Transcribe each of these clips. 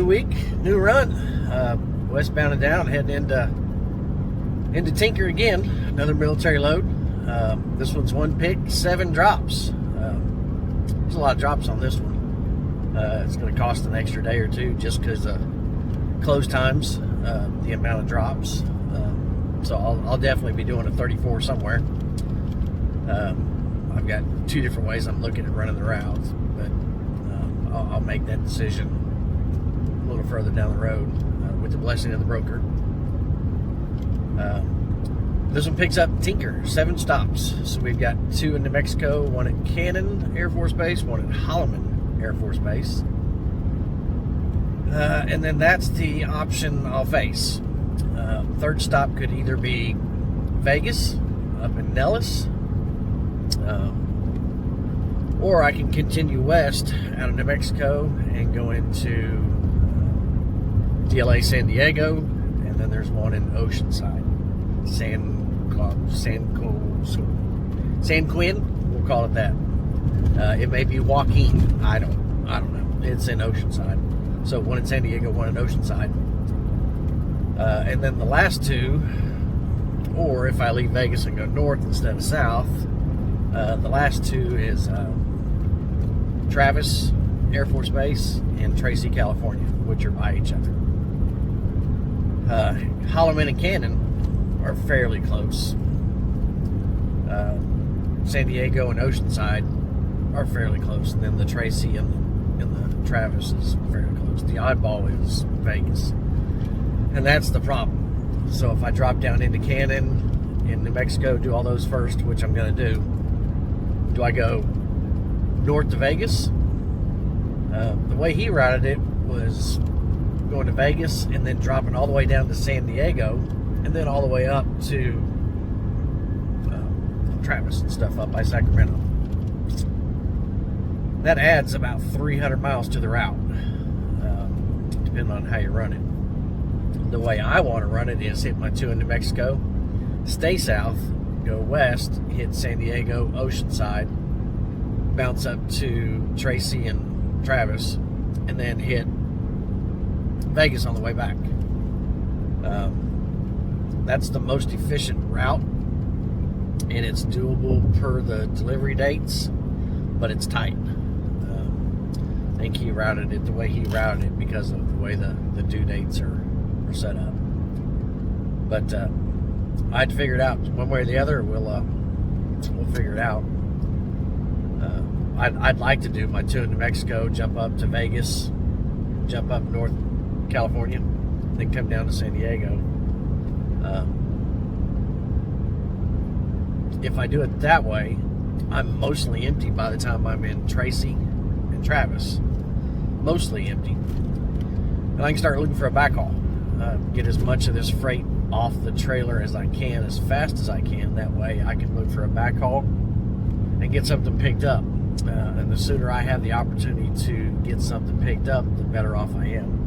new week, new run. Westbound and down, heading into Tinker again. Another military load. This one's one pick, 7 drops. There's a lot of drops on this one. It's going to cost an extra day or two just because of close times, the amount of drops. So I'll definitely be doing a 34 somewhere. I've got 2 different ways I'm looking at running the routes, but I'll make that decision a little further down the road with the blessing of the broker. This one picks up Tinker, 7 stops. So we've got 2 in New Mexico, 1 at Cannon Air Force Base, 1 at Holloman Air Force Base. And then that's the option I'll face. Third stop could either be Vegas, up in Nellis, or I can continue west out of New Mexico and go into DLA San Diego, and then there's one in Oceanside, San Quinn, we'll call it that. It may be Joaquin, I don't know. It's in Oceanside, so one in San Diego, one in Oceanside, and then the last 2, or if I leave Vegas and go north instead of south, the last 2 is Travis Air Force Base and Tracy, California, which are by each other. Holloman and Cannon are fairly close. San Diego and Oceanside are fairly close, and then the Tracy and the Travis is fairly close. The oddball is Vegas, and that's the problem. So if I drop down into Cannon in New Mexico, do all those first, which I'm going to do I go north to Vegas? The way he routed it was going to Vegas and then dropping all the way down to San Diego and then all the way up to Travis and stuff up by Sacramento. That adds about 300 miles to the route, depending on how you run it. The way I want to run it is hit my 2 in New Mexico, stay south, go west, hit San Diego, Oceanside, bounce up to Tracy and Travis, and then hit Vegas on the way back. That's the most efficient route, and it's doable per the delivery dates, but it's tight. I think he routed it the way he routed it because of the way the due dates are set up. But I'd figure it out one way or the other. We'll figure it out. I'd like to do my 2 in New Mexico, jump up to Vegas, jump up North California, then come down to San Diego. If I do it that way, I'm mostly empty by the time I'm in Tracy and Travis. Mostly empty. And I can start looking for a backhaul. Get as much of this freight off the trailer as I can, as fast as I can. That way I can look for a backhaul and get something picked up. And the sooner I have the opportunity to get something picked up, the better off I am.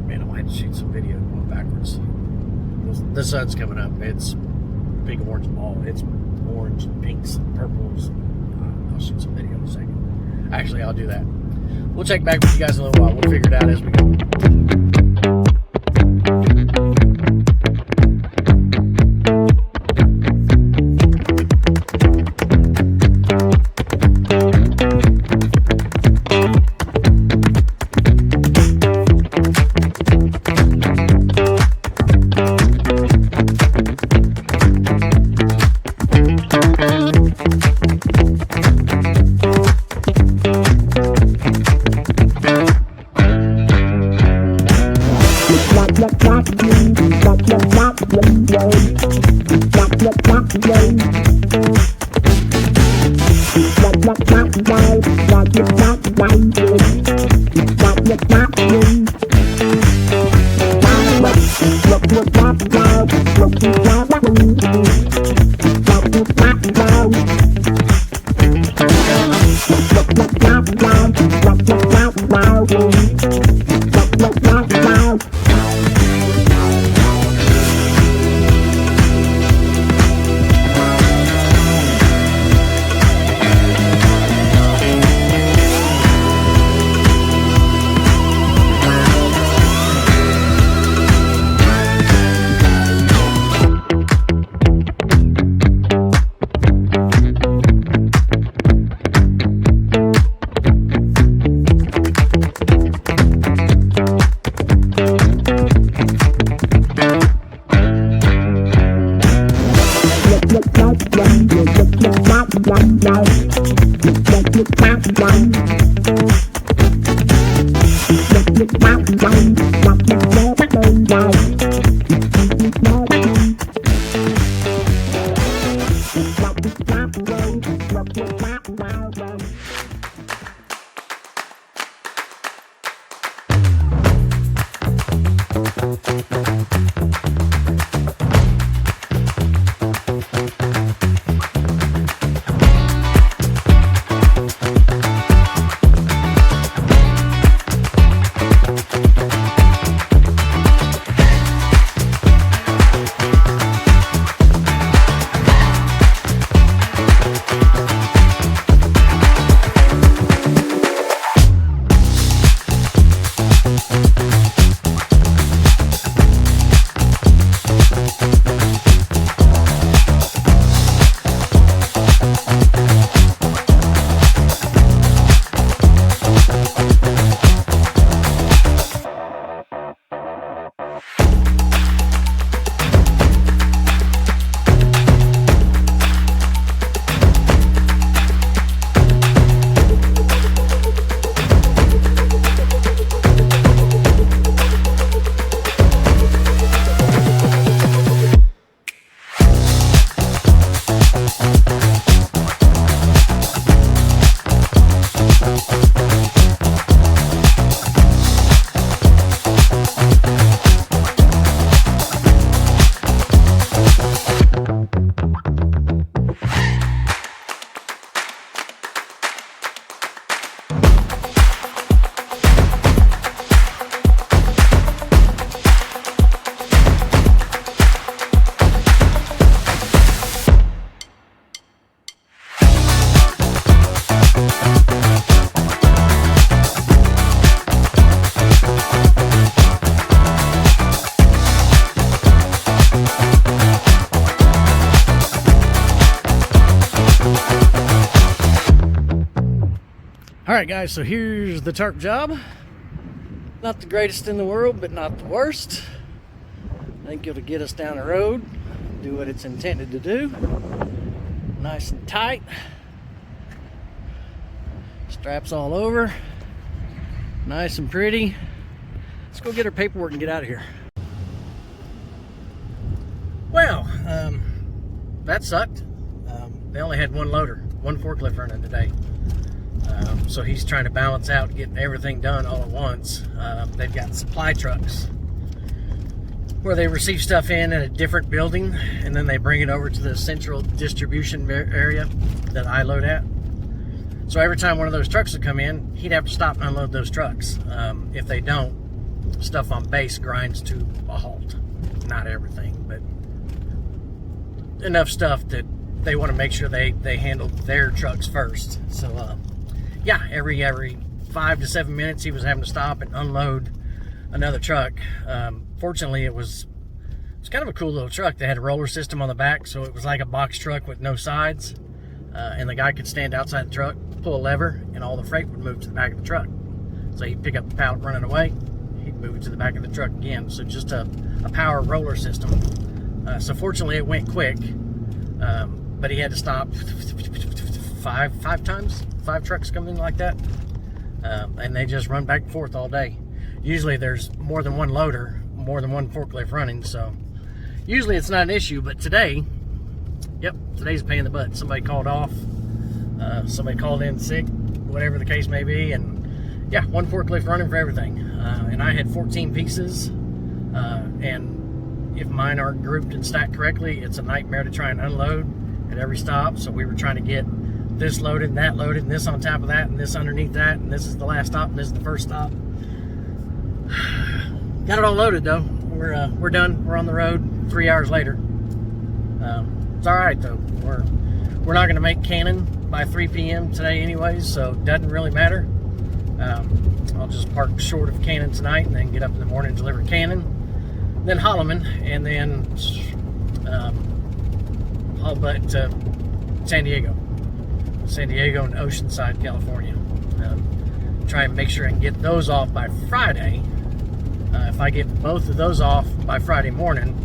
Man, I might shoot some video going backwards. The sun's coming up. It's big orange ball. It's orange, pinks, and purples. I'll shoot some video in a second. Actually, I'll do that. We'll check back with you guys in a little while. We'll figure it out as we go. Alright guys, so here's the tarp job. Not the greatest in the world, but not the worst. I think it'll get us down the road, do what it's intended to do. Nice and tight. Straps all over. Nice and pretty. Let's go get our paperwork and get out of here. Well, that sucked. They only had one loader, one forklift running today. So he's trying to balance out getting everything done all at once. They've got supply trucks where they receive stuff in a different building and then they bring it over to the central distribution area that I load at. So every time one of those trucks would come in, he'd have to stop and unload those trucks. If they don't, stuff on base grinds to a halt. Not everything, but enough stuff that they want to make sure they handle their trucks first. So yeah, every 5 to 7 minutes he was having to stop and unload another truck. Fortunately, it's kind of a cool little truck. They had a roller system on the back, so it was like a box truck with no sides. And the guy could stand outside the truck, pull a lever, and all the freight would move to the back of the truck. So he'd pick up the pallet running away, he'd move it to the back of the truck again. So just a power roller system. So fortunately it went quick, but he had to stop five times. 5 trucks come in like that, and they just run back and forth all day. Usually there's more than one loader, more than one forklift running, so usually it's not an issue. But today, yep, today's a pain in the butt. Somebody called off, somebody called in sick, whatever the case may be, and yeah, one forklift running for everything. And I had 14 pieces, and if mine aren't grouped and stacked correctly, it's a nightmare to try and unload at every stop. So we were trying to get this loaded and that loaded and this on top of that and this underneath that, and this is the last stop and this is the first stop. Got it all loaded though. We're done. We're on the road 3 hours later. It's all right though. We're not going to make Cannon by 3 p.m. today anyways, so it doesn't really matter. I'll just park short of Cannon tonight and then get up in the morning and deliver Cannon, then Holloman, and then all but San Diego and Oceanside, California. Try and make sure I can get those off by Friday. If I get both of those off by Friday morning,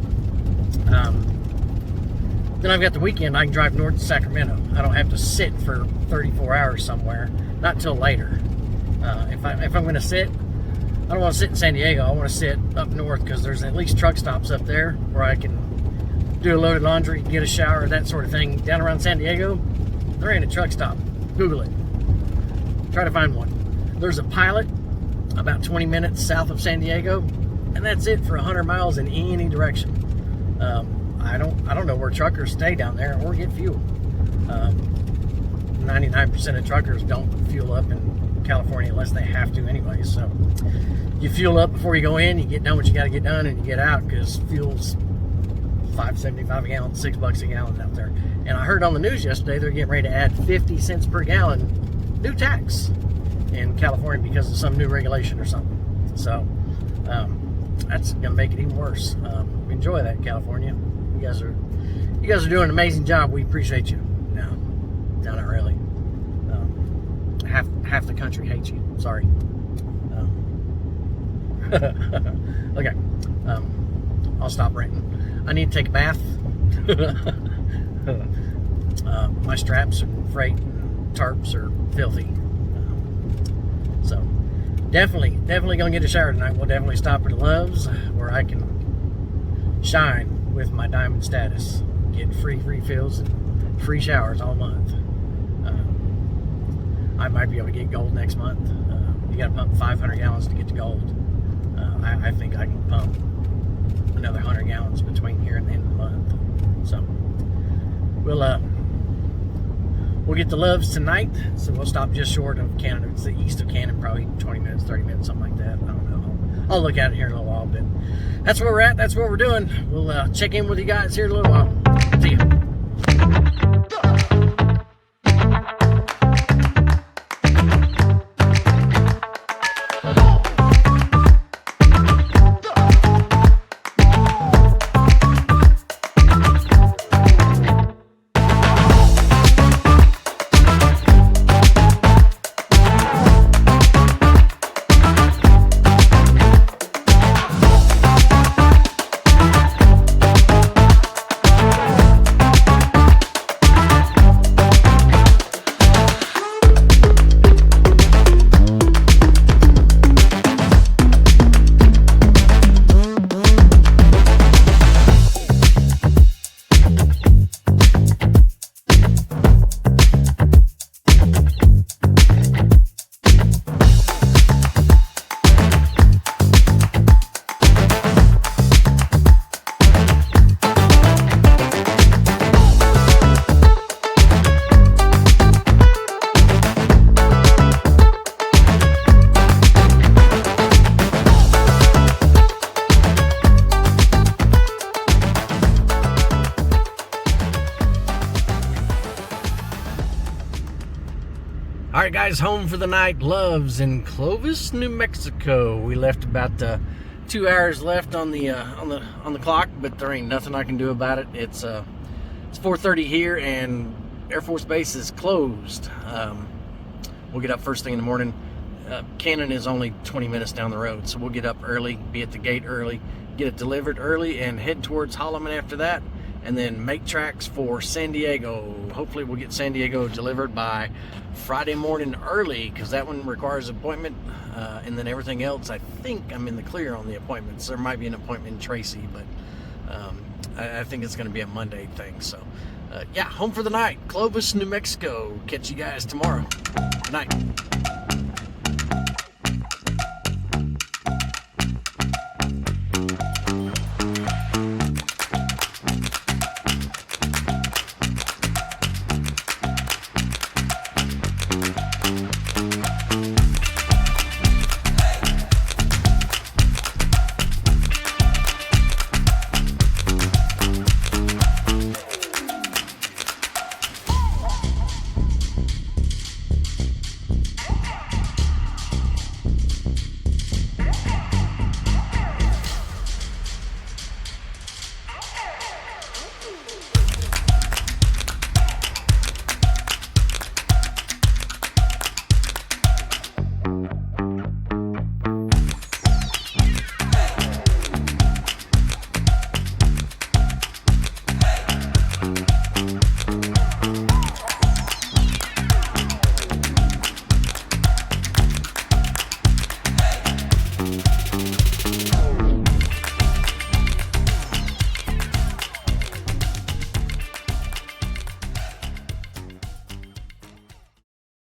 Then I've got the weekend. I can drive north to Sacramento. I don't have to sit for 34 hours somewhere. Not until later. If I'm going to sit, I don't want to sit in San Diego. I want to sit up north because there's at least truck stops up there where I can do a load of laundry, get a shower, that sort of thing. Down around San Diego, there ain't a truck stop. Google it. Try to find one. There's a Pilot about 20 minutes south of San Diego, and that's it for 100 miles in any direction. I don't know where truckers stay down there or get fuel. 99% of truckers don't fuel up in California unless they have to anyway. So you fuel up before you go in, you get done what you got to get done, and you get out because fuel's $5.75 a gallon, $6 a gallon out there. And I heard on the news yesterday they're getting ready to add 50 cents per gallon new tax in California because of some new regulation or something. So that's gonna make it even worse. Enjoy that, California. You guys are doing an amazing job. We appreciate you. No, not really. Half the country hates you. Sorry. Okay. I'll stop ranting. I need to take a bath. My straps and freight and tarps are filthy. So definitely gonna get a shower tonight. We'll definitely stop at Love's where I can shine with my diamond status, get free refills and free showers all month. I might be able to get gold next month. You got to pump 500 gallons to get to gold. I think I can pump another 100 gallons between here and the end of the month. So we'll get to Love's tonight. So we'll stop just short of Canada. It's the east of Canada, probably 20 minutes, 30 minutes, something like that. I don't know. I'll look at it here in a little while, but that's where we're at. That's what we're doing. We'll check in with you guys here in a little while. See you. All right, guys, home for the night. Love's in Clovis, New Mexico. We left about 2 hours left on the clock, but there ain't nothing I can do about it. It's 4:30 here, and Air Force Base is closed. We'll get up first thing in the morning. Cannon is only 20 minutes down the road, so we'll get up early, be at the gate early, get it delivered early, and head towards Holloman after that, and then make tracks for San Diego. Hopefully we'll get San Diego delivered by Friday morning early, because that one requires an appointment, and then everything else, I think I'm in the clear on the appointments. There might be an appointment in Tracy, but I think it's going to be a Monday thing. So yeah, home for the night, Clovis, New Mexico. Catch you guys tomorrow. Good night.